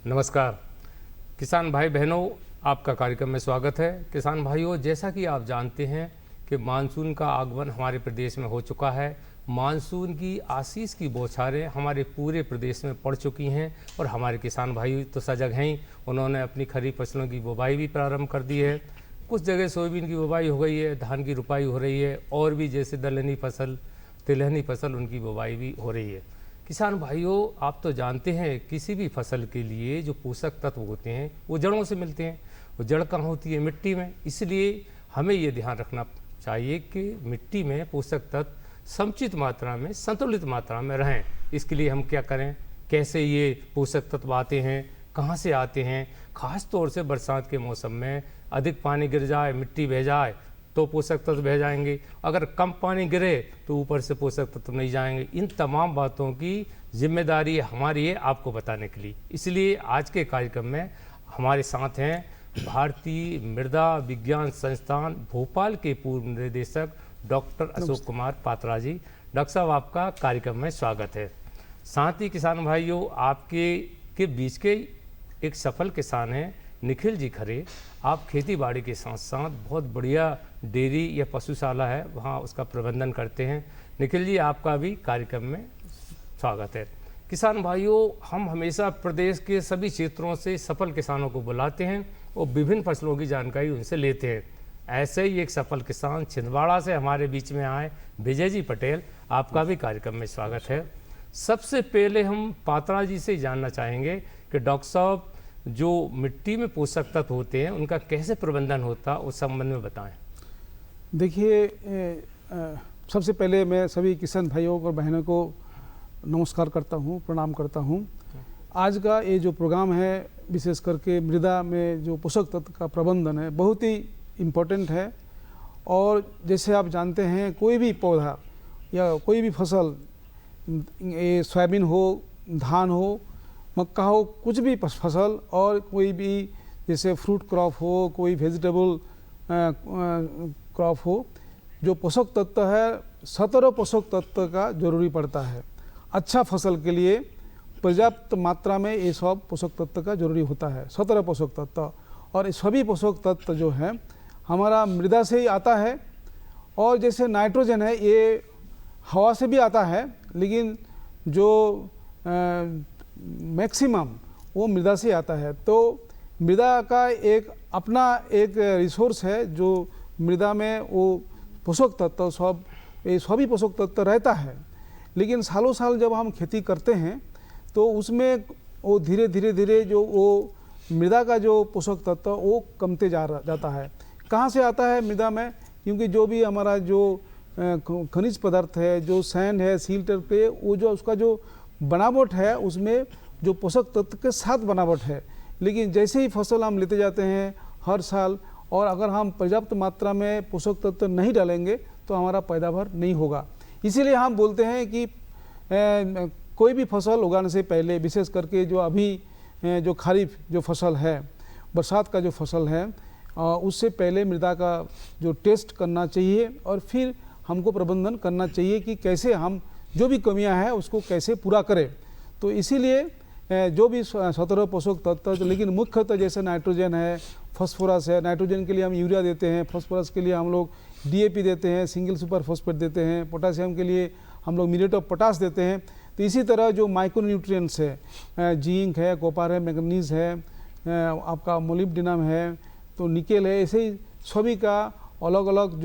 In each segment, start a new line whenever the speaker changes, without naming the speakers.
नमस्कार किसान भाई बहनों, आपका कार्यक्रम में स्वागत है। किसान भाइयों, जैसा कि आप जानते हैं कि मानसून का आगमन हमारे प्रदेश में हो चुका है। मानसून की आशीष की बौछारें हमारे पूरे प्रदेश में पड़ चुकी हैं और हमारे किसान भाई तो सजग हैं ही। उन्होंने अपनी खरीफ फसलों की बुवाई भी प्रारंभ कर दी है। कुछ जगह सोयाबीन की बुवाई हो गई है, धान की रुपाई हो रही है और भी जैसे दलहनी फसल, तिलहनी फसल, उनकी बुवाई भी हो रही है। किसान भाइयों, आप तो जानते हैं किसी भी फसल के लिए जो पोषक तत्व होते हैं वो जड़ों से मिलते हैं। वो जड़ कहाँ होती है? मिट्टी में। इसलिए हमें ये ध्यान रखना चाहिए कि मिट्टी में पोषक तत्व समुचित मात्रा में, संतुलित मात्रा में रहें। इसके लिए हम क्या करें? कैसे ये पोषक तत्व आते हैं, कहाँ से आते हैं? ख़ास तौर से बरसात के मौसम में अधिक पानी गिर जाए, मिट्टी बह जाए तो पोषक तत्व बह जाएंगे। अगर कम पानी गिरे तो ऊपर से पोषक तत्व नहीं जाएंगे। इन तमाम बातों की जिम्मेदारी हमारी है आपको बताने के लिए। इसलिए आज के कार्यक्रम में हमारे साथ हैं भारतीय मृदा विज्ञान संस्थान भोपाल के पूर्व निदेशक डॉक्टर अशोक कुमार पात्रा जी। डॉक्टर साहब, आपका कार्यक्रम में स्वागत है। साथ ही किसान भाइयों, आपके बीच के एक सफल किसान हैं निखिल जी खरे। आप खेती बाड़ी के साथ साथ बहुत बढ़िया डेयरी या पशुशाला है, वहाँ उसका प्रबंधन करते हैं। निखिल जी, आपका भी कार्यक्रम में स्वागत है। किसान भाइयों, हम हमेशा प्रदेश के सभी क्षेत्रों से सफल किसानों को बुलाते हैं और विभिन्न फसलों की जानकारी उनसे लेते हैं। ऐसे ही एक सफल किसान छिंदवाड़ा से हमारे बीच में आए विजय जी पटेल, आपका भी कार्यक्रम में स्वागत है। सबसे पहले हम पात्रा जी से जानना चाहेंगे कि डॉक्टर साहब, जो मिट्टी में पोषक तत्व होते हैं उनका कैसे प्रबंधन होता है, उस संबंध में बताएं।
देखिए, सबसे पहले मैं सभी किसान भाइयों और बहनों को नमस्कार करता हूं, प्रणाम करता हूं। आज का ये जो प्रोग्राम है, विशेष करके मृदा में जो पोषक तत्व का प्रबंधन है, बहुत ही इम्पोर्टेंट है। और जैसे आप जानते हैं, कोई भी पौधा या कोई भी फसल, ये सोयाबीन हो, धान हो, मक्का हो, कुछ भी फसल, और कोई भी जैसे फ्रूट क्रॉप हो, कोई वेजिटेबल क्रॉप हो, जो पोषक तत्व है 17 पोषक तत्व का जरूरी पड़ता है। अच्छा फसल के लिए पर्याप्त मात्रा में ये सब पोषक तत्व का जरूरी होता है, 17 पोषक तत्व। और ये सभी पोषक तत्व जो है हमारा मृदा से ही आता है। और जैसे नाइट्रोजन है, ये हवा से भी आता है, लेकिन जो मैक्सिमम वो मृदा से आता है। तो मृदा का एक अपना एक रिसोर्स है, जो मृदा में वो पोषक तत्व सभी पोषक तत्व रहता है। लेकिन सालों साल जब हम खेती करते हैं तो उसमें वो धीरे धीरे जो वो मृदा का जो पोषक तत्व वो कमते जाता है। कहाँ से आता है मृदा में? क्योंकि जो भी हमारा जो खनिज पदार्थ है, जो सैंड है, सील्टर पे, वो जो उसका जो बनावट है, उसमें जो पोषक तत्व के साथ बनावट है। लेकिन जैसे ही फसल हम लेते जाते हैं हर साल, और अगर हम पर्याप्त मात्रा में पोषक तत्व नहीं डालेंगे तो हमारा पैदावार नहीं होगा। इसीलिए हम बोलते हैं कि कोई भी फसल उगाने से पहले, विशेष करके जो अभी जो खरीफ जो फसल है, बरसात का जो फसल है, उससे पहले मृदा का जो टेस्ट करना चाहिए और फिर हमको प्रबंधन करना चाहिए कि कैसे हम जो भी कमियां हैं उसको कैसे पूरा करें। तो इसीलिए जो भी 17 पोषक तत्व, लेकिन मुख्यतः जैसे नाइट्रोजन है, फास्फोरस है। नाइट्रोजन के लिए हम यूरिया देते हैं, फास्फोरस के लिए हम लोग डीएपी देते हैं, सिंगल सुपर फॉस्फेट देते हैं, पोटासियम के लिए हम लोग म्यूरेट ऑफ पोटाश देते हैं। तो इसी तरह जो माइक्रो न्यूट्रिएंट्स है, जिंक है, कॉपर है, मैग्नीज है, आपका मोलिब्डेनम है, तो निकेल है, ऐसे ही सभी का अलग अलग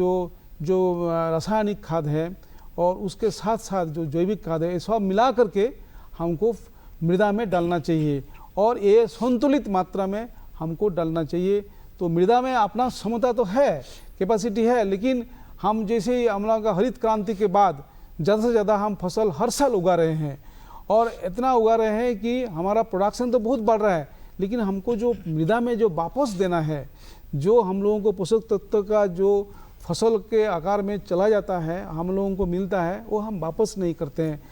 जो रासायनिक खाद है और उसके साथ साथ जो जैविक खाद है, ये सब मिला करके हमको मृदा में डालना चाहिए और ये संतुलित मात्रा में हमको डालना चाहिए। तो मृदा में अपना क्षमता तो है, कैपेसिटी है, लेकिन हम जैसे ही हम लोग का हरित क्रांति के बाद ज़्यादा से ज़्यादा हम फसल हर साल उगा रहे हैं और इतना उगा रहे हैं कि हमारा प्रोडक्शन तो बहुत बढ़ रहा है, लेकिन हमको जो मृदा में जो वापस देना है, जो हम लोगों को पोषक तत्व का जो फसल के आकार में चला जाता है, हम लोगों को मिलता है, वो हम वापस नहीं करते हैं।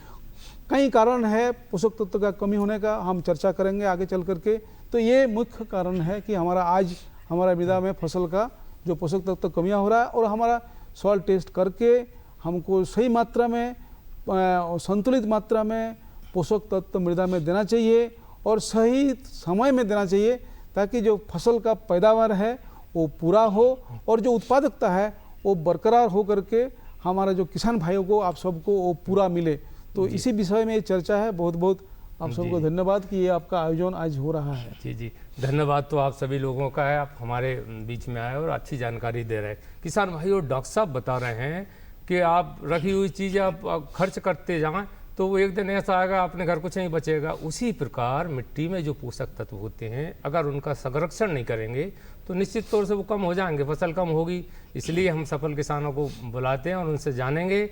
कई कारण है पोषक तत्व का कमी होने का, हम चर्चा करेंगे आगे चल करके। तो ये मुख्य कारण है कि हमारा मृदा में फसल का जो पोषक तत्व कमियां हो रहा है और हमारा सॉइल टेस्ट करके हमको सही मात्रा में, संतुलित मात्रा में पोषक तत्व मृदा में देना चाहिए और सही समय में देना चाहिए, ताकि जो फसल का पैदावार है वो पूरा हो और जो उत्पादकता है वो बरकरार हो करके हमारा जो किसान भाइयों को, आप सबको वो पूरा मिले। तो इसी विषय में ये चर्चा है। बहुत बहुत आप सबको धन्यवाद कि ये आपका आयोजन आज हो रहा है।
जी जी, धन्यवाद तो आप सभी लोगों का है, आप हमारे बीच में आए और अच्छी जानकारी दे रहे हैं। किसान भाइयों, डॉक्टर साहब बता रहे हैं कि आप रखी हुई चीज़ें आप खर्च करते जाएं तो वो एक दिन ऐसा आएगा अपने घर कुछ नहीं बचेगा। उसी प्रकार मिट्टी में जो पोषक तत्व होते हैं, अगर उनका संरक्षण नहीं करेंगे तो निश्चित तौर से वो कम हो जाएंगे, फसल कम होगी। इसलिए हम सफल किसानों को बुलाते हैं और उनसे जानेंगे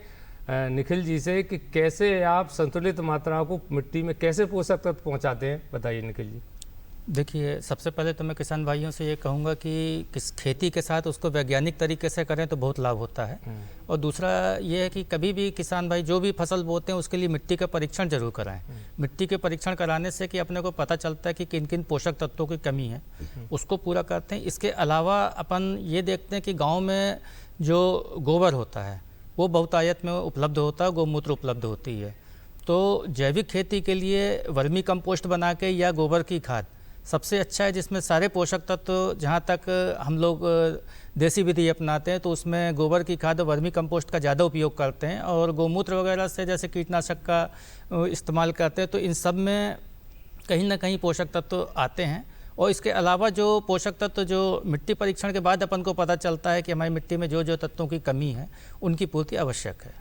निखिल जी से कि कैसे आप संतुलित मात्रा को मिट्टी में कैसे पोषक तत्व पहुंचाते हैं। बताइए निखिल जी।
देखिए, सबसे पहले तो मैं किसान भाइयों से ये कहूँगा कि किस खेती के साथ उसको वैज्ञानिक तरीके से करें तो बहुत लाभ होता है। और दूसरा ये है कि कभी भी किसान भाई जो भी फसल बोते हैं उसके लिए मिट्टी का परीक्षण जरूर कराएं। मिट्टी के परीक्षण कराने से कि अपने को पता चलता है कि किन किन पोषक तत्वों की कमी है, उसको पूरा करते हैं। इसके अलावा अपन ये देखते हैं कि गाँव में जो गोबर होता है वो बहुतायत में उपलब्ध होता है, गौमूत्र उपलब्ध होती है। तो जैविक खेती के लिए वर्मी कंपोस्ट बना के या गोबर की खाद सबसे अच्छा है, जिसमें सारे पोषक तत्व, जहाँ तक हम लोग देसी विधि अपनाते हैं तो उसमें गोबर की खाद और वर्मी कंपोस्ट का ज़्यादा उपयोग करते हैं। और गौमूत्र वगैरह से जैसे कीटनाशक का इस्तेमाल करते हैं, तो इन सब में कहीं ना कहीं पोषक तत्व आते हैं। और इसके अलावा जो पोषक तत्व जो मिट्टी परीक्षण के बाद अपन को पता चलता है कि हमारी मिट्टी में जो जो तत्वों की कमी है उनकी पूर्ति आवश्यक है।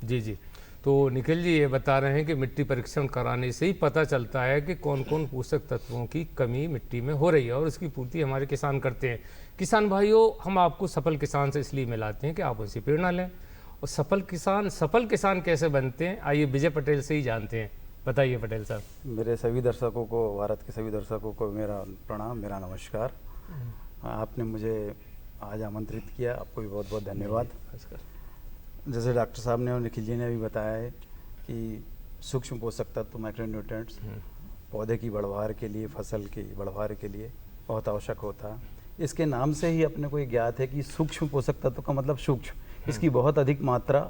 जी जी, तो निखिल जी ये बता रहे हैं कि मिट्टी परीक्षण कराने से ही पता चलता है कि कौन कौन पोषक तत्वों की कमी मिट्टी में हो रही है और उसकी पूर्ति हमारे किसान करते हैं। किसान भाइयों, हम आपको सफल किसान से इसलिए मिलाते हैं कि आप उनसे प्रेरणा लें। और सफल किसान कैसे बनते हैं, आइए विजय पटेल से ही जानते हैं। बताइए पटेल साहब।
मेरे सभी दर्शकों को, भारत के सभी दर्शकों को मेरा प्रणाम, मेरा नमस्कार। आपने मुझे आज आमंत्रित किया, आपको भी बहुत बहुत धन्यवाद। जैसे डॉक्टर साहब ने और निखिल जी ने भी बताया है कि सूक्ष्म पोषक तत्व, माइक्रोन्यूट्रिएंट्स पौधे की बढ़वार के लिए, फसल की बढ़वार के लिए बहुत आवश्यक होता है। इसके नाम से ही अपने को ये ज्ञात है कि सूक्ष्म पोषक तत्व का मतलब सूक्ष्म, इसकी बहुत अधिक मात्रा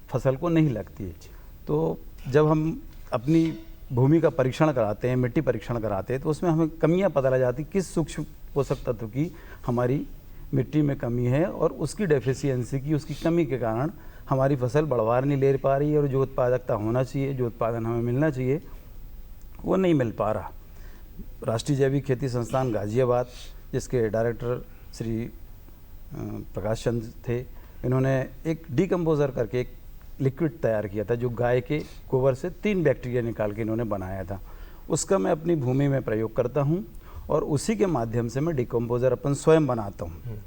फसल को नहीं लगती है। तो जब हम अपनी भूमि का परीक्षण कराते हैं, मिट्टी परीक्षण कराते हैं, तो उसमें हमें कमियां पता लग जाती किस सूक्ष्म पोषक तत्व की हमारी मिट्टी में कमी है और उसकी डेफिशिएंसी की, उसकी कमी के कारण हमारी फसल बढ़वार नहीं ले पा रही है और जो उत्पादकता होना चाहिए, जो उत्पादन हमें मिलना चाहिए, वो नहीं मिल पा रहा। राष्ट्रीय जैविक खेती संस्थान गाजियाबाद, जिसके डायरेक्टर श्री प्रकाश चंद्र थे, इन्होंने एक डीकम्पोजर करके एक लिक्विड तैयार किया था जो गाय के गोबर से 3 बैक्टीरिया निकाल के इन्होंने बनाया था। उसका मैं अपनी भूमि में प्रयोग करता हूँ और उसी के माध्यम से मैं डिकम्पोजर अपन स्वयं बनाता हूँ।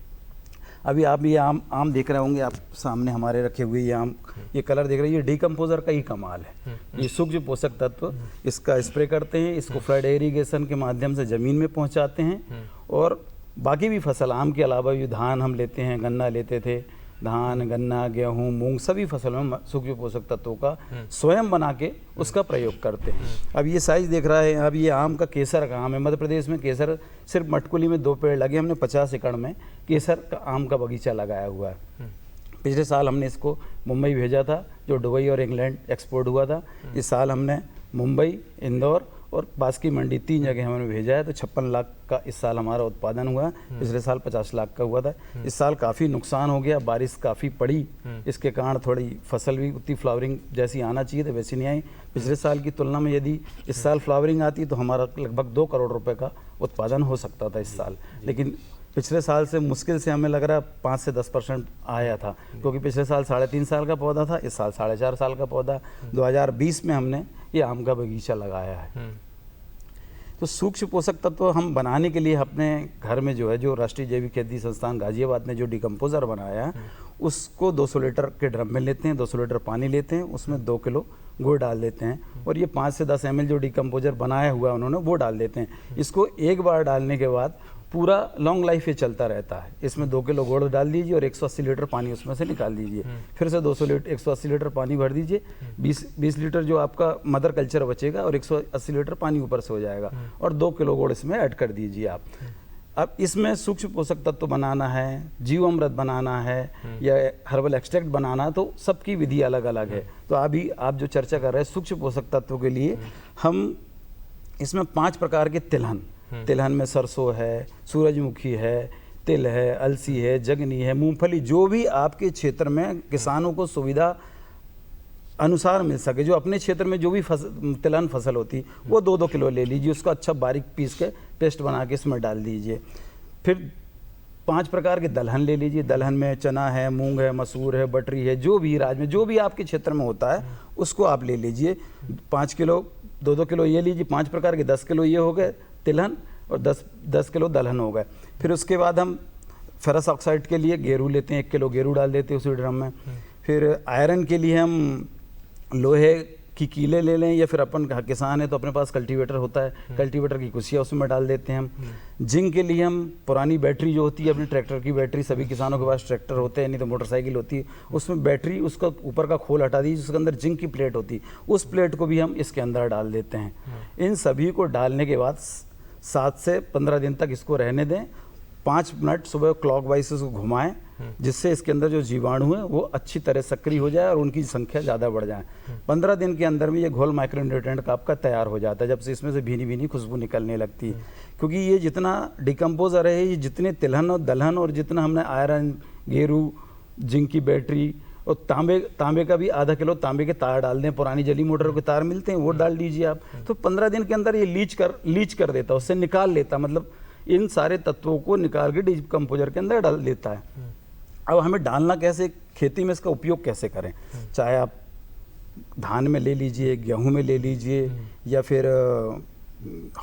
अभी आप ये आम देख रहे होंगे, आप सामने हमारे रखे हुए ये आम, ये कलर देख रहे हैं, ये डिकम्पोजर का ही कमाल है। ये सूक्ष्म पोषक तत्व, इसका स्प्रे करते हैं, इसको फ्लड इरिगेशन के माध्यम से ज़मीन में पहुँचाते हैं। और बाकी भी फसल, आम के अलावा भी धान हम लेते हैं, गन्ना लेते थे, धान, गन्ना, गेहूं, मूंग, सभी फसलों में सूक्ष्म पोषक तत्वों का स्वयं बना के उसका प्रयोग करते हैं। अब ये साइज देख रहा है, अब ये आम का केसर का आम है। मध्य प्रदेश में केसर सिर्फ मटकुली में 2 पेड़ लगे, हमने 50 एकड़ में केसर का आम का बगीचा लगाया हुआ है। पिछले साल हमने इसको मुंबई भेजा था, जो दुबई और इंग्लैंड एक्सपोर्ट हुआ था। इस साल हमने मुंबई, इंदौर और बास्की मंडी 3 जगह हमने भेजा है। तो 56 लाख का इस साल हमारा उत्पादन हुआ। पिछले साल 50 लाख का हुआ था। इस साल काफ़ी नुकसान हो गया, बारिश काफ़ी पड़ी, इसके कारण थोड़ी फसल भी उतनी फ्लावरिंग जैसी आना चाहिए तो वैसी नहीं आई। पिछले साल की तुलना में यदि इस साल फ्लावरिंग आती तो हमारा लगभग 2 करोड़ रुपए का उत्पादन हो सकता था इस साल। लेकिन पिछले साल से मुश्किल से हमें लग रहा है 5 से 10% आया था, क्योंकि पिछले साल 3.5 साल का पौधा था, इस साल 4.5 साल का पौधा। 2020 में हमने ये आम का बगीचा लगाया है। तो सूक्ष्म पोषक तत्व हम बनाने के लिए अपने घर में जो है, जो राष्ट्रीय जैविक खेती संस्थान गाजियाबाद ने जो डिकम्पोजर बनाया है, उसको 200 लीटर के ड्रम में लेते हैं, 200 लीटर पानी लेते हैं, उसमें 2 किलो गुड़ डाल देते हैं और ये 5 से 10 ml जो डिकम्पोजर बनाया हुआ है उन्होंने वो डाल देते हैं। इसको एक बार डालने के बाद पूरा लॉन्ग लाइफ ये चलता रहता है। इसमें 2 किलो गुड़ डाल दीजिए और 180 लीटर पानी उसमें से निकाल दीजिए। फिर से 180 लीटर पानी भर दीजिए, 20 लीटर जो आपका मदर कल्चर बचेगा और 180 लीटर पानी ऊपर से हो जाएगा और 2 किलो गुड़ इसमें ऐड कर दीजिए आप। अब इसमें सूक्ष्म पोषक तत्व बनाना है, जीवामृत बनाना है या हर्बल एक्सट्रैक्ट बनाना है, तो सबकी विधि अलग अलग है। तो अभी आप जो चर्चा कर रहे हैं सूक्ष्म पोषक तत्व के लिए, हम इसमें 5 प्रकार के तिलहन, तिलहन में सरसों है, सूरजमुखी है, तिल है, अलसी है, जगनी है, मूंगफली, जो भी आपके क्षेत्र में किसानों को सुविधा अनुसार मिल सके, जो अपने क्षेत्र में जो भी तिलहन फसल होती वो 2-2 किलो ले लीजिए, उसका अच्छा बारीक पीस के पेस्ट बना के इसमें डाल दीजिए। फिर 5 प्रकार के दलहन ले लीजिए, दलहन में चना है, मूंग है, मसूर है, बटरी है, जो भी राजमा, जो भी आपके क्षेत्र में होता है उसको आप ले लीजिए। 5 किलो 2-2 किलो ये लीजिए, 5 प्रकार के 10 किलो ये हो गए तिलहन और 10 किलो दलहन हो गए। फिर उसके बाद हम फेरस ऑक्साइड के लिए गेरू लेते हैं, 1 किलो गेरू डाल देते हैं उसी ड्रम में। फिर आयरन के लिए हम लोहे की कीले ले लें, या फिर अपन किसान है तो अपने पास कल्टीवेटर होता है, कल्टीवेटर की कुशिया उसमें डाल देते हैं हम। जिंक के लिए हम पुरानी बैटरी जो होती है, अपने ट्रैक्टर की बैटरी, सभी किसानों के पास ट्रैक्टर होते हैं, नहीं तो मोटरसाइकिल होती है, उसमें बैटरी, उसका ऊपर का खोल हटा दीजिए, उसके अंदर जिंक की प्लेट होती है, उस प्लेट को भी हम इसके अंदर डाल देते हैं। इन सभी को डालने के बाद 7 से 15 दिन तक इसको रहने दें। 5 मिनट सुबह क्लॉकवाइज उसको घुमाएं, जिससे इसके अंदर जो जीवाणु है वो अच्छी तरह सक्रिय हो जाए और उनकी संख्या ज़्यादा बढ़ जाए। 15 दिन के अंदर में ये घोल माइक्रोन्यूट्रिएंट का आपका तैयार हो जाता है, जब से इसमें से भीनी भीनी खुशबू निकलने लगती है। क्योंकि ये जितना डिकम्पोजर है, ये जितने तिलहन और दलहन और जितना हमने आयरन, गेरू, जिंक की बैटरी और तांबे का भी आधा किलो तांबे के तार डाल दें, पुरानी जली मोटर के तार मिलते हैं वो डाल दीजिए आप, तो 15 दिन के अंदर ये लीच कर देता है, उससे निकाल लेता, मतलब इन सारे तत्वों को निकाल के डिकम्पोजर के अंदर डाल देता है। अब हमें डालना कैसे, खेती में इसका उपयोग कैसे करें, चाहे आप धान में ले लीजिए, गेहूं में ले लीजिए, या फिर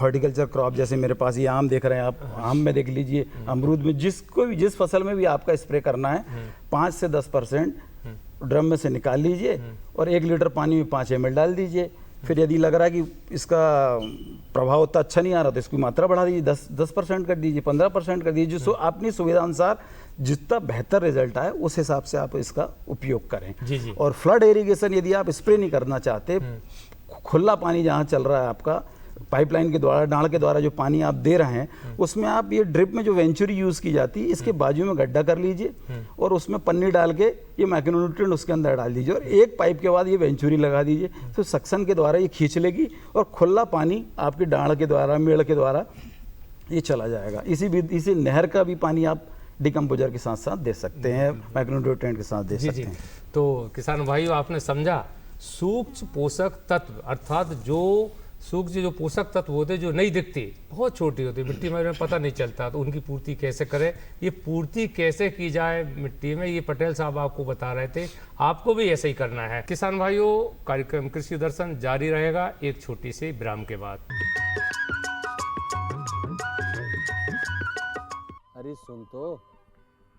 हॉर्टिकल्चर क्रॉप, जैसे मेरे पास ये आम देख रहे हैं आप, आम में देख लीजिए, अमरूद में, जिस फसल में भी आपका स्प्रे करना है 5 से 10% ड्रम में से निकाल लीजिए और 1 लीटर पानी में 5 ml डाल दीजिए। फिर यदि लग रहा है कि इसका प्रभाव उतना अच्छा नहीं आ रहा तो इसकी मात्रा बढ़ा दीजिए, 10% कर दीजिए, 15% कर दीजिए, जो अपनी सुविधा अनुसार जितना बेहतर रिजल्ट आए उस हिसाब से आप इसका उपयोग करें।
जी।
और फ्लड इरिगेशन यदि आप स्प्रे नहीं करना चाहते, खुला पानी जहाँ चल रहा है आपका पाइपलाइन के द्वारा, डाल के द्वारा जो पानी आप दे रहे हैं, उसमें आप ये ड्रिप में जो वेंचुरी यूज़ की जाती है, इसके बाजू में गड्ढा कर लीजिए और उसमें पन्नी डाल के ये माइक्रोन्यूट्रिएंट उसके अंदर डाल दीजिए और एक पाइप के बाद ये वेंचुरी लगा दीजिए, तो सक्शन के द्वारा ये खींच लेगी और खुला पानी आपकी डाढ़ के द्वारा, मेड़ के द्वारा ये चला जाएगा। इसी नहर का भी पानी आप डिकम्पोजर के साथ साथ दे सकते हैं, माइक्रोन्यूट्रिएंट के साथ दे सकते हैं।
तो किसान भाइयों, आपने समझा सूक्ष्म पोषक तत्व, अर्थात जो सूक्ष्म जो पोषक तत्व होते हैं जो नहीं दिखते, बहुत छोटी होती है, मिट्टी में पता नहीं चलता, तो उनकी पूर्ति कैसे करें, ये पूर्ति कैसे की जाए मिट्टी में, ये पटेल साहब आपको बता रहे थे। आपको भी ऐसे ही करना है। किसान भाइयों, कार्यक्रम कृषि दर्शन जारी रहेगा एक छोटी सी विराम के बाद।
अरे सुन तो।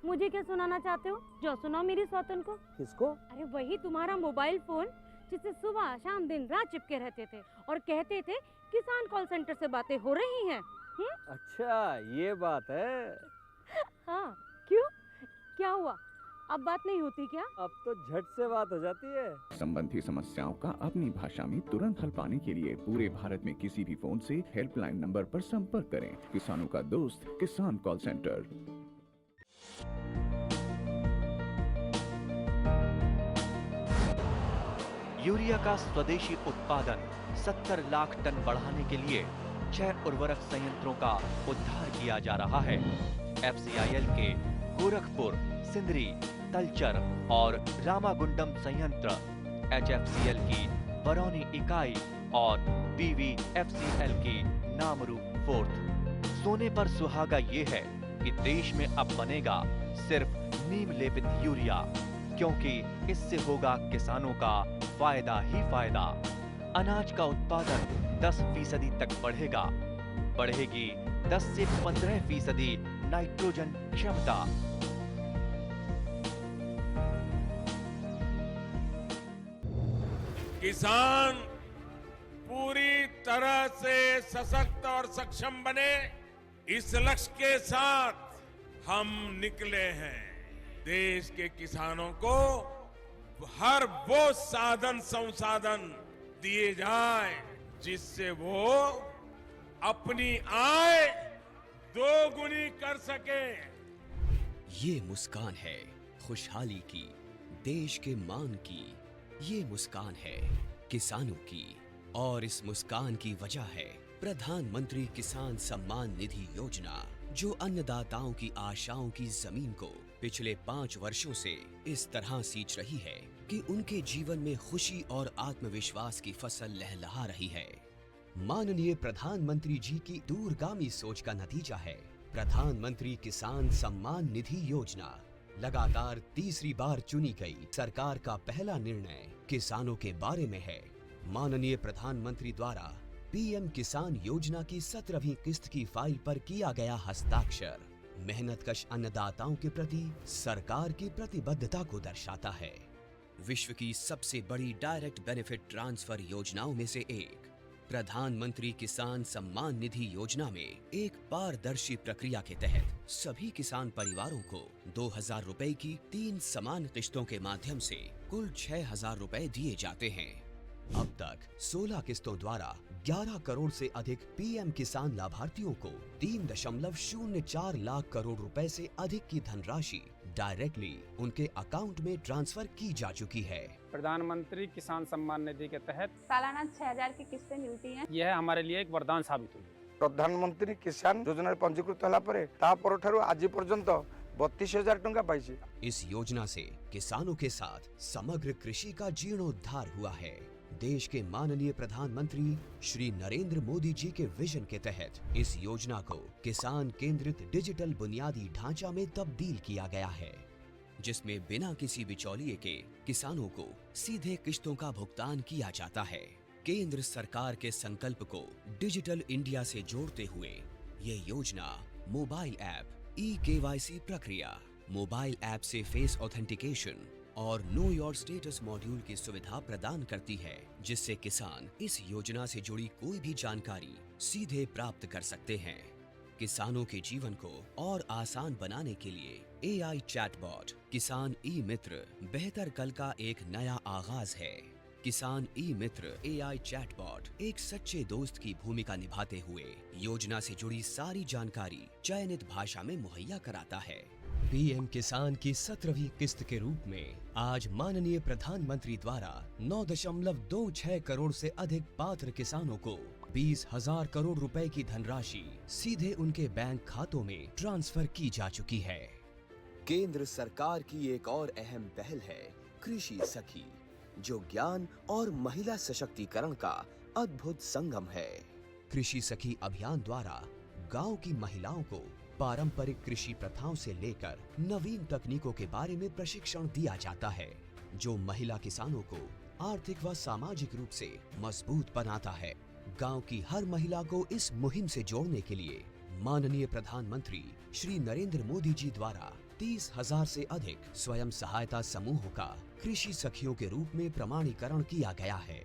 मुझे क्या सुनाना चाहते हो? जो सुनाओ मेरी सौतन को।
किसको?
अरे वही तुम्हारा मोबाइल फोन जिससे सुबह शाम दिन रात चिपके रहते थे और कहते थे किसान कॉल सेंटर से बातें हो रही हैं।
अच्छा ये बात है।
हाँ, क्यों, क्या हुआ? अब बात नहीं होती क्या?
अब तो झट से बात हो जाती है।
संबंधी समस्याओं का अपनी भाषा में तुरंत हल पाने के लिए पूरे भारत में किसी भी फोन से हेल्पलाइन नंबर पर संपर्क करें। किसानों का दोस्त किसान कॉल सेंटर।
यूरिया का स्वदेशी उत्पादन 70 लाख टन बढ़ाने के लिए 6 उर्वरक संयंत्रों का उद्धार किया जा रहा है। FCIL के गोरखपुर, सिंदरी, तलचर और रामागुंडम संयंत्र, HFCL की बरौनी इकाई और BVFCL की नामरू फोर्थ। सोने पर सुहागा ये है कि देश में अब बनेगा सिर्फ नीम लेपित यूरिया, क्योंकि इससे होगा किसानों का फायदा ही फायदा। अनाज का उत्पादन 10% तक बढ़ेगा, बढ़ेगी 10 से 15% नाइट्रोजन क्षमता।
किसान पूरी तरह से सशक्त और सक्षम बने, इस लक्ष्य के साथ हम निकले हैं। देश के किसानों को हर वो साधन संसाधन दिए जाए जिससे वो अपनी आय दोगुनी कर सके।
ये मुस्कान है खुशहाली की, देश के मान की। ये मुस्कान है किसानों की, और इस मुस्कान की वजह है प्रधानमंत्री किसान सम्मान निधि योजना, जो अन्नदाताओं की आशाओं की जमीन को पिछले 5 वर्षों से इस तरह सींच रही है कि उनके जीवन में खुशी और आत्मविश्वास की फसल लहलहा रही है। माननीय प्रधानमंत्री जी की दूरगामी सोच का नतीजा है प्रधानमंत्री किसान सम्मान निधि योजना। लगातार तीसरी बार चुनी गई सरकार का पहला निर्णय किसानों के बारे में है। माननीय प्रधानमंत्री द्वारा पीएम किसान योजना की 17वीं किस्त की फाइल पर किया गया हस्ताक्षर मेहनतकश अन्नदाताओं के प्रति सरकार की प्रतिबद्धता को दर्शाता है। विश्व की सबसे बड़ी डायरेक्ट बेनिफिट ट्रांसफर योजनाओं में से एक प्रधानमंत्री किसान सम्मान निधि योजना में एक पारदर्शी प्रक्रिया के तहत सभी किसान परिवारों को 2000 रुपए की 3 समान किस्तों के माध्यम से कुल 6000 रुपए दिए जाते हैं। अब तक 16 किस्तों द्वारा 11 करोड़ से अधिक पीएम किसान लाभार्थियों को 3.04 लाख करोड़ रुपए से अधिक की धनराशि डायरेक्टली उनके अकाउंट में ट्रांसफर की जा चुकी है।
प्रधानमंत्री किसान सम्मान निधि के तहत
सालाना 6000 की किस्तें मिलती हैं।
यह हमारे लिए एक वरदान साबित हुई।
प्रधानमंत्री किसान योजना पंजीकृत होला परे ता परठारु आज पर्यंत 32,000 टंका पाइछि।
इस योजना से किसानों के साथ समग्र कृषि का जीर्णोद्धार हुआ है। देश के माननीय प्रधानमंत्री श्री नरेंद्र मोदी जी के विजन के तहत इस योजना को किसान केंद्रित डिजिटल बुनियादी ढांचा में तब्दील किया गया है, जिसमें बिना किसी बिचौलिए के किसानों को सीधे किस्तों का भुगतान किया जाता है। केंद्र सरकार के संकल्प को डिजिटल इंडिया से जोड़ते हुए ये योजना मोबाइल ऐप, ई-केवाईसी प्रक्रिया, मोबाइल ऐप से फेस ऑथेंटिकेशन और नो योर स्टेटस मॉड्यूल की सुविधा प्रदान करती है, जिससे किसान इस योजना से जुड़ी कोई भी जानकारी सीधे प्राप्त कर सकते हैं। किसानों के जीवन को और आसान बनाने के लिए एआई चैटबॉट किसान ई मित्र बेहतर कल का एक नया आगाज है। किसान ई मित्र एआई चैटबॉट एक सच्चे दोस्त की भूमिका निभाते हुए योजना से जुड़ी सारी जानकारी चयनित भाषा में मुहैया कराता है। पीएम किसान की 17वीं किस्त के रूप में आज माननीय प्रधानमंत्री द्वारा 9.26 करोड़ से अधिक पात्र किसानों को 20,000 करोड़ रुपए की धनराशि सीधे उनके बैंक खातों में ट्रांसफर की जा चुकी है। केंद्र सरकार की एक और अहम पहल है कृषि सखी, जो ज्ञान और महिला सशक्तिकरण का अद्भुत संगम है। कृषि सखी अभियान द्वारा गांव की महिलाओं को पारंपरिक कृषि प्रथाओं से लेकर नवीन तकनीकों के बारे में प्रशिक्षण दिया जाता है, जो महिला किसानों को आर्थिक व सामाजिक रूप से मजबूत बनाता है। गांव की हर महिला को इस मुहिम से जोड़ने के लिए माननीय प्रधानमंत्री श्री नरेंद्र मोदी जी द्वारा 30,000 से अधिक स्वयं सहायता समूहों का कृषि सखियों के रूप में प्रमाणीकरण किया गया है।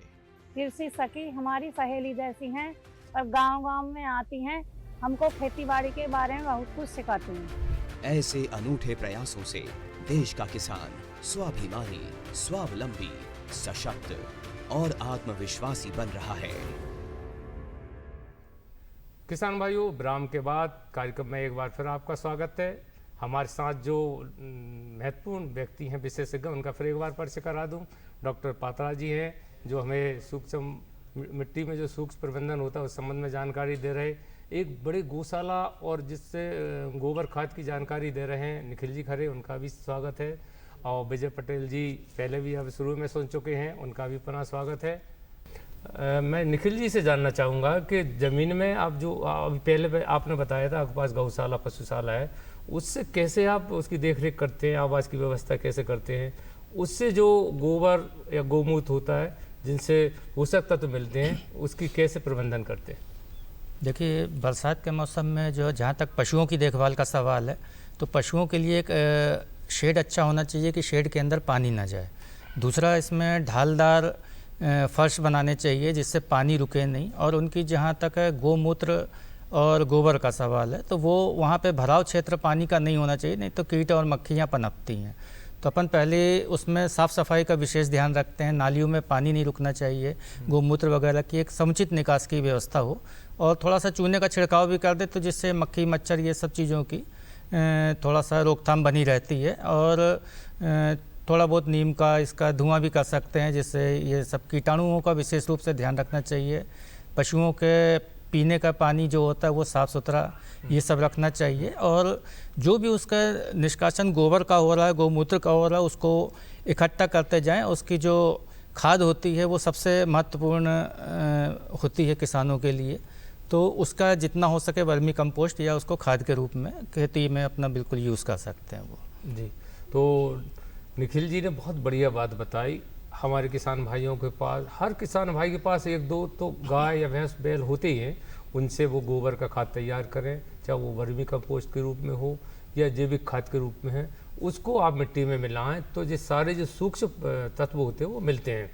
कृषि सखी हमारी सहेली जैसी हैं और गांव-गांव में आती हैं, हमको खेती बाड़ी के बारे में बहुत कुछ सिखाती हैं।
ऐसे अनूठे प्रयासों से देश का किसान स्वाभिमानी, स्वावलंबी, सशक्त और आत्मविश्वासी बन रहा है।
किसान भाइयों, विराम के बाद कार्यक्रम में एक बार फिर आपका स्वागत है। हमारे साथ जो महत्वपूर्ण व्यक्ति हैं, विशेषज्ञ, उनका फिर एक बार परिचय करा दूं। डॉक्टर पात्रा जी हैं, जो हमें सूक्ष्म मिट्टी में जो सूक्ष्म प्रबंधन होता है उस संबंध में जानकारी दे रहे। एक बड़े गौशाला और जिससे गोबर खाद की जानकारी दे रहे हैं निखिल जी खरे, उनका भी स्वागत है। और विजय पटेल जी पहले भी अब शुरू में सुन चुके हैं, उनका भी पुनः स्वागत है। मैं निखिल जी से जानना चाहूँगा कि ज़मीन में आप जो अभी पहले आपने बताया था आपके पास गौशाला पशुशाला है, उससे कैसे आप उसकी देखरेख करते हैं, आवास की व्यवस्था कैसे करते हैं, उससे जो गोबर या गोमूत्र होता है जिनसे पोषक तत्व मिलते हैं, उसकी कैसे प्रबंधन करते हैं?
देखिए, बरसात के मौसम में जो जहाँ तक पशुओं की देखभाल का सवाल है, तो पशुओं के लिए एक शेड अच्छा होना चाहिए कि शेड के अंदर पानी ना जाए। दूसरा, इसमें ढालदार फर्श बनाने चाहिए जिससे पानी रुके नहीं। और उनकी जहाँ तक है गोमूत्र और गोबर का सवाल है, तो वो वहाँ पे भराव क्षेत्र पानी का नहीं होना चाहिए, नहीं तो कीट और मक्खियाँ पनपती हैं। तो अपन पहले उसमें साफ़ सफाई का विशेष ध्यान रखते हैं। नालियों में पानी नहीं रुकना चाहिए, गोमूत्र वगैरह की एक समुचित निकास की व्यवस्था हो, और थोड़ा सा चूने का छिड़काव भी कर दे तो जिससे मक्खी मच्छर ये सब चीज़ों की थोड़ा सा रोकथाम बनी रहती है। और थोड़ा बहुत नीम का इसका धुआं भी कर सकते हैं, जिससे ये सब कीटाणुओं का विशेष रूप से ध्यान रखना चाहिए। पशुओं के पीने का पानी जो होता है वो साफ़ सुथरा ये सब रखना चाहिए। और जो भी उसका निष्कासन गोबर का हो रहा है, गौमूत्र का हो रहा है, उसको इकट्ठा करते जाएं। उसकी जो खाद होती है वो सबसे महत्वपूर्ण होती है किसानों के लिए, तो उसका जितना हो सके वर्मी कंपोस्ट या उसको खाद के रूप में खेती में अपना बिल्कुल यूज़ कर सकते हैं वो।
जी, तो निखिल जी ने बहुत बढ़िया बात बताई। हमारे किसान भाइयों के पास, हर किसान भाई के पास एक दो तो गाय या भैंस बैल होते ही हैं, उनसे वो गोबर का खाद तैयार करें, चाहे वो वर्मी कंपोस्ट के रूप में हो या जैविक खाद के रूप में है, उसको आप मिट्टी में मिलाएं तो ये सारे जो सूक्ष्म तत्व होते हैं वो मिलते हैं।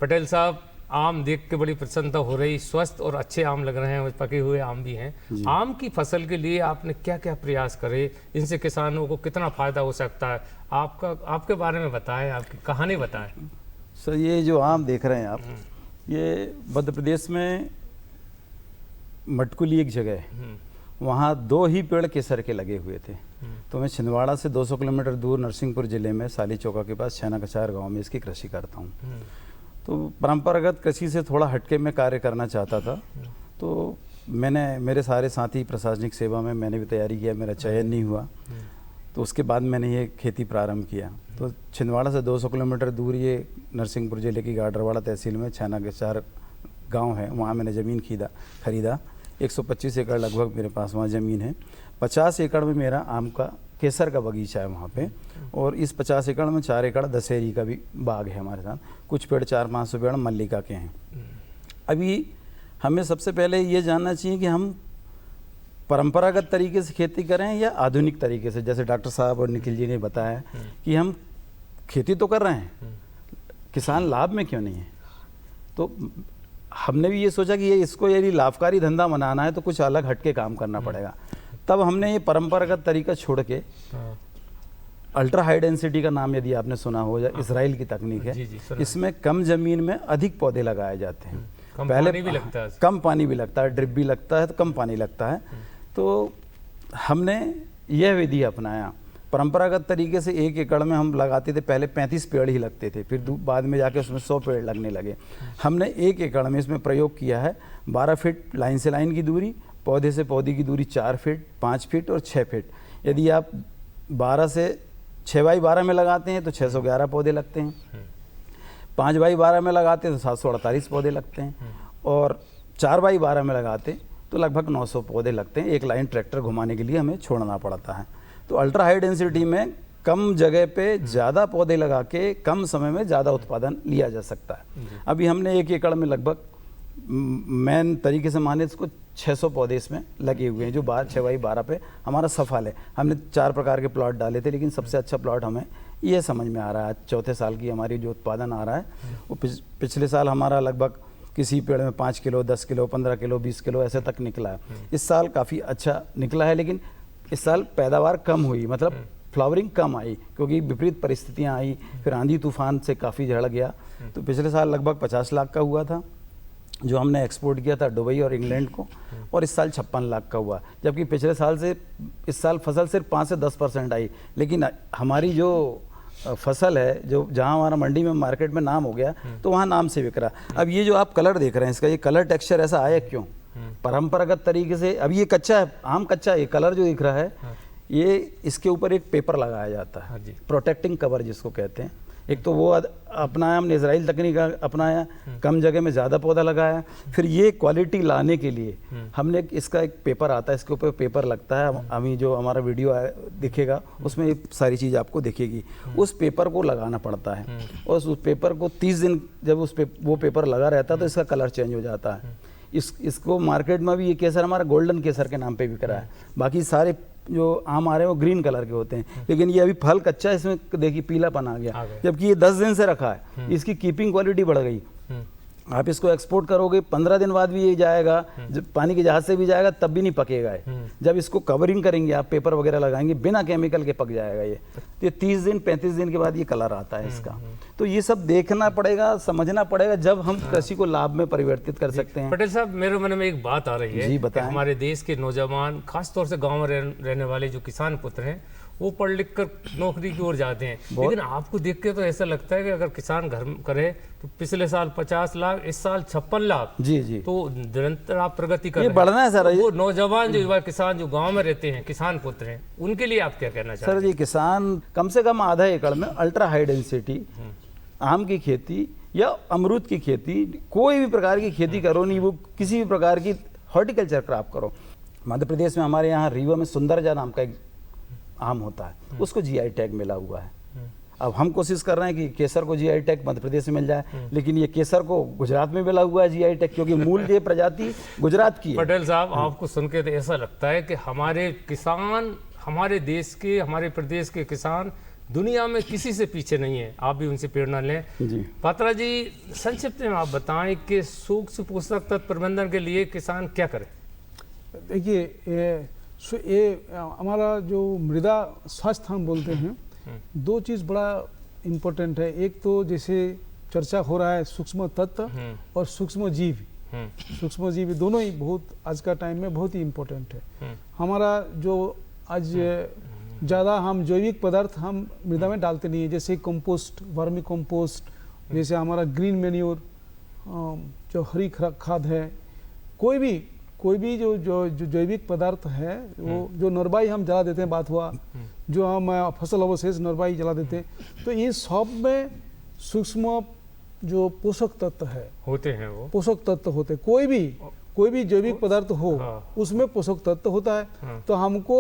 पटेल साहब, आम देख के बड़ी प्रसन्नता हो रही, स्वस्थ और अच्छे आम लग रहे हैं, पके हुए आम भी हैं। आम की फसल के लिए आपने क्या क्या प्रयास करे, इनसे किसानों को कितना फायदा हो सकता है, आपके बारे में बताएं, आपकी कहानी बताएं।
सर, ये जो आम देख रहे हैं आप, ये मध्य प्रदेश में मटकुली एक जगह है, वहाँ 2 ही पेड़ केसर के लगे हुए थे। तो मैं छिंदवाड़ा से 200 किलोमीटर दूर नरसिंहपुर जिले में साली चौका के पास छैना कचार गाँव में इसकी कृषि करता हूँ। तो परंपरागत कृषि से थोड़ा हटके में कार्य करना चाहता था, तो मेरे सारे साथी प्रशासनिक सेवा में मैंने भी तैयारी किया, मेरा चयन नहीं हुआ, तो उसके बाद मैंने ये खेती प्रारंभ किया। तो छिंदवाड़ा से 200 किलोमीटर दूर ये नरसिंहपुर जिले की गाडरवाड़ा तहसील में छैना कचार गाँव है, वहाँ मैंने ज़मीन खरीदा। 125 एकड़ लगभग मेरे पास वहाँ ज़मीन है। 50 एकड़ में मेरा आम का केसर का बगीचा है वहाँ पे, और इस 50 एकड़ में 4 एकड़ दशहरी का भी बाग है हमारे साथ। कुछ पेड़ 400-500 पेड़ मल्लिका के हैं। अभी हमें सबसे पहले ये जानना चाहिए कि हम परंपरागत तरीके से खेती करें या आधुनिक तरीके से। जैसे डॉक्टर साहब और निखिल जी ने बताया कि हम खेती तो कर रहे हैं, किसान लाभ में क्यों नहीं है। तो हमने भी ये सोचा कि इसको यदि लाभकारी धंधा बनाना है तो कुछ अलग हटके काम करना पड़ेगा। तब हमने ये परंपरागत तरीका छोड़ के अल्ट्रा हाई डेंसिटी का नाम यदि आपने सुना हो, या इसराइल की तकनीक है, इसमें कम जमीन में अधिक पौधे लगाए जाते हैं। पहले कम पानी भी लगता है, ड्रिप भी लगता है, तो कम पानी लगता है। तो हमने यह विधि अपनाया। परंपरागत तरीके से 1 एकड़ में हम लगाते थे, पहले 35 पेड़ ही लगते थे, फिर बाद में जाके उसमें 100 पेड़ लगने लगे। हमने 1 एकड़ में इसमें प्रयोग किया है 12 फीट लाइन से लाइन की दूरी, पौधे से पौधे की दूरी 4 फीट, 5 फीट और 6 फीट। यदि आप 12 से 6x12 में लगाते हैं तो 611 पौधे लगते हैं, 5x12 में लगाते हैं तो 748 पौधे लगते हैं, और 4x12 में लगाते तो लगभग 900 पौधे लगते हैं। एक लाइन ट्रैक्टर घुमाने के लिए हमें छोड़ना पड़ता है। तो अल्ट्रा हाई डेंसिटी में कम जगह पे ज़्यादा पौधे लगा के कम समय में ज़्यादा उत्पादन लिया जा सकता है। अभी हमने 1 एकड़ में लगभग मेन तरीके से माने इसको 600 पौधे इसमें लगे हुए हैं, जो 6x12 पे हमारा सफल है। हमने 4 प्रकार के प्लॉट डाले थे, लेकिन सबसे अच्छा प्लॉट हमें ये समझ में आ रहा है। चौथे साल की हमारी जो उत्पादन आ रहा है वो पिछले साल हमारा लगभग किसी पेड़ में 5 किलो, 10 किलो, 15 किलो, 20 किलो ऐसे तक निकला है। इस साल काफ़ी अच्छा निकला है, लेकिन इस साल पैदावार कम हुई, मतलब फ्लावरिंग कम आई, क्योंकि विपरीत परिस्थितियाँ आई, फिर आंधी तूफान से काफ़ी झड़ गया। तो पिछले साल लगभग 50 लाख का हुआ था, जो हमने एक्सपोर्ट किया था दुबई और इंग्लैंड को, और इस साल 56 लाख का हुआ। जबकि पिछले साल से इस साल फसल सिर्फ 5 से 10% आई, लेकिन हमारी जो फसल है, जो जहाँ हमारा मंडी में मार्केट में नाम हो गया, तो वहाँ नाम से बिक रहा। अब ये जो आप कलर देख रहे हैं, इसका ये कलर टेक्सचर ऐसा आया क्यों? परंपरागत तरीके से अब ये कच्चा है, आम कच्चा है, ये कलर जो दिख रहा है, ये इसके ऊपर एक पेपर लगाया जाता है, प्रोटेक्टिंग कवर जिसको कहते हैं। एक तो वो अपनाया हमने, इजराइल तकनीक अपनाया, कम जगह में ज़्यादा पौधा लगाया। फिर ये क्वालिटी लाने के लिए हमने इसका एक पेपर आता है, इसके ऊपर पेपर लगता है। अभी जो हमारा वीडियो दिखेगा उसमें ये सारी चीज़ आपको दिखेगी। उस पेपर को लगाना पड़ता है, और उस पेपर को 30 दिन जब वो पेपर लगा रहता है तो इसका कलर चेंज हो जाता है। इसको मार्केट में भी ये केसर हमारा गोल्डन केसर के नाम पे बिक रहा है। बाकी सारे जो आम आ रहे हैं वो ग्रीन कलर के होते हैं, लेकिन ये अभी फल कच्चा है, इसमें देखिए पीलापन आ गया, जबकि ये 10 दिन से रखा है। इसकी कीपिंग क्वालिटी बढ़ गई। आप इसको एक्सपोर्ट करोगे 15 दिन बाद भी ये जाएगा, जब पानी के जहाज से भी जाएगा तब भी नहीं पकेगा ये। जब इसको कवरिंग करेंगे, आप पेपर वगैरह लगाएंगे, बिना केमिकल के पक जाएगा ये। तो ये 30 दिन 35 दिन के बाद ये कलर आता है इसका। तो ये सब देखना पड़ेगा, समझना पड़ेगा, जब हम कृषि को लाभ में परिवर्तित कर सकते हैं।
पटेल साहब, मेरे मन में एक बात आ रही है
जी,
कि हमारे देश के नौजवान, खासतौर से गाँव में रहने वाले जो किसान पुत्र हैं, वो पढ़ लिख कर नौकरी की ओर जाते हैं। लेकिन आपको देख के तो ऐसा लगता है कि अगर किसान घर करे तो पिछले साल 50 लाख, इस साल 56 लाख।
जी
तो निरंतर आप प्रगति कर
ये
रहे हैं।
बढ़ना है सर।
वो नौजवान जो युवा किसान जो गांव में रहते हैं, किसान पुत्र हैं, उनके लिए आप क्या कहना चाहते हैं?
सर जी, किसान कम से कम आधा एकड़ में अल्ट्रा हाई डेंसिटी आम की खेती या अमरूद की खेती, कोई भी प्रकार की खेती करो, नहीं वो किसी भी प्रकार की हॉर्टिकल्चर क्रॉप करो। मध्य प्रदेश में हमारे यहाँ रीवा में सुंदरजा नाम का एक आम होता है, उसको जीआई टैग मिला हुआ है। अब हम कोशिश कर रहे हैं कि केसर को जीआई टैग मध्य प्रदेश में मिल जाए, लेकिन ये केसर को गुजरात में मिला हुआ है जीआई टैग, क्योंकि मूल ये प्रजाति गुजरात की है।
पटेल साहब, आपको सुन के तो ऐसा लगता है कि हमारे किसान, हमारे देश के, हमारे प्रदेश के किसान दुनिया में किसी से पीछे नहीं है। आप भी उनसे प्रेरणा लें।
जी
पात्रा जी, संक्षिप्त में आप बताएं कि सूक्ष्म पोषक तत्व प्रबंधन के लिए किसान क्या करे?
देखिए, ये हमारा जो मृदा स्वास्थ्य हम बोलते हैं, दो चीज़ बड़ा इम्पोर्टेंट है। एक तो जैसे चर्चा हो रहा है सूक्ष्म तत्व और सूक्ष्म जीव। सूक्ष्म जीव दोनों ही बहुत आज का टाइम में बहुत ही इम्पोर्टेंट है। हमारा जो आज ज़्यादा हम जैविक पदार्थ हम मृदा में डालते नहीं है, जैसे कंपोस्ट, वर्मी कंपोस्ट, जैसे हमारा ग्रीन मैन्योर, जो हरी खाद है, कोई भी जो जैविक पदार्थ है, वो जो नरवाई हम जला देते हैं, बात हुआ जो हम फसल अवशेष नरवाई जला देते हैं, तो ये सब में सूक्ष्म जो पोषक तत्व है
होते हैं, वो
पोषक तत्व होते हैं। कोई भी जैविक पदार्थ हो, उसमें पोषक तत्व होता है। तो हमको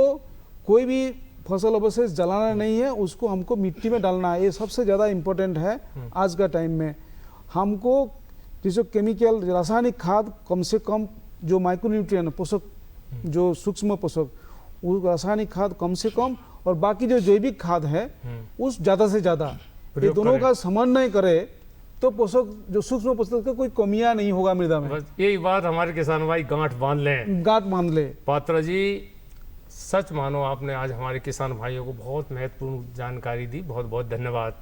कोई भी फसल अवशेष जलाना नहीं है, उसको हमको मिट्टी में डालना है। ये सबसे ज़्यादा इम्पोर्टेंट है आज का टाइम में। हमको जैसे केमिकल रासायनिक खाद कम से कम, जो माइक्रोन्यूट्रिएंट पोषक, जो सूक्ष्म पोषक, वो रासायनिक खाद कम से कम, और बाकी जो जैविक खाद है उस ज़्यादा से ज़्यादा, ये दोनों का समन्वय करे तो पोषक, जो सूक्ष्म पोषक का कोई कमियां नहीं होगा मृदा में।
बस यही बात हमारे किसान भाई गांठ बांध ले। पात्रा जी, सच मानो आपने आज हमारे किसान भाइयों को बहुत महत्वपूर्ण जानकारी दी। बहुत बहुत धन्यवाद।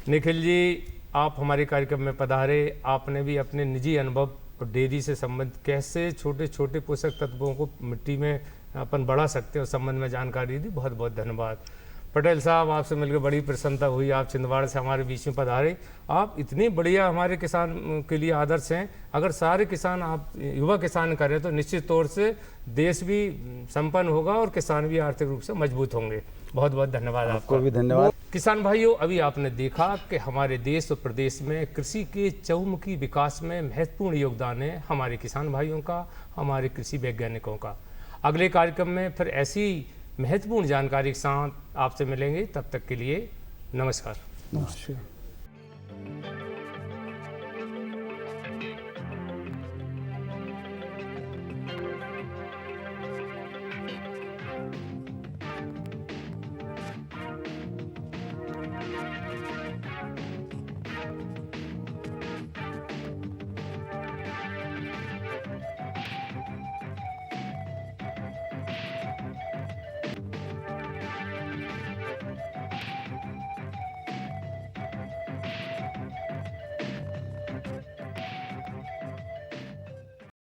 निखिल जी, आप हमारे कार्यक्रम में पधारे। आपने भी अपने निजी अनुभव और डेयरी से संबंधित कैसे छोटे छोटे पोषक तत्वों को मिट्टी में अपन बढ़ा सकते हैं उस संबंध में जानकारी दी। बहुत बहुत धन्यवाद। पटेल साहब, आपसे मिलकर बड़ी प्रसन्नता हुई। आप छिंदवाड़ा से हमारे बीच में पधारे। आप इतनी बढ़िया हमारे किसान के लिए आदर्श हैं। अगर सारे किसान, आप युवा किसान करें तो निश्चित तौर से देश भी संपन्न होगा और किसान भी आर्थिक रूप से मजबूत होंगे। बहुत बहुत धन्यवाद आपको
भी धन्यवाद।
किसान भाइयों, अभी आपने देखा कि हमारे देश और प्रदेश में कृषि के चहुमुखी विकास में महत्वपूर्ण योगदान है हमारे किसान भाइयों का, हमारे कृषि वैज्ञानिकों का। अगले कार्यक्रम में फिर ऐसी महत्वपूर्ण जानकारी के साथ आपसे मिलेंगे। तब तक के लिए नमस्कार।
नमस्कार।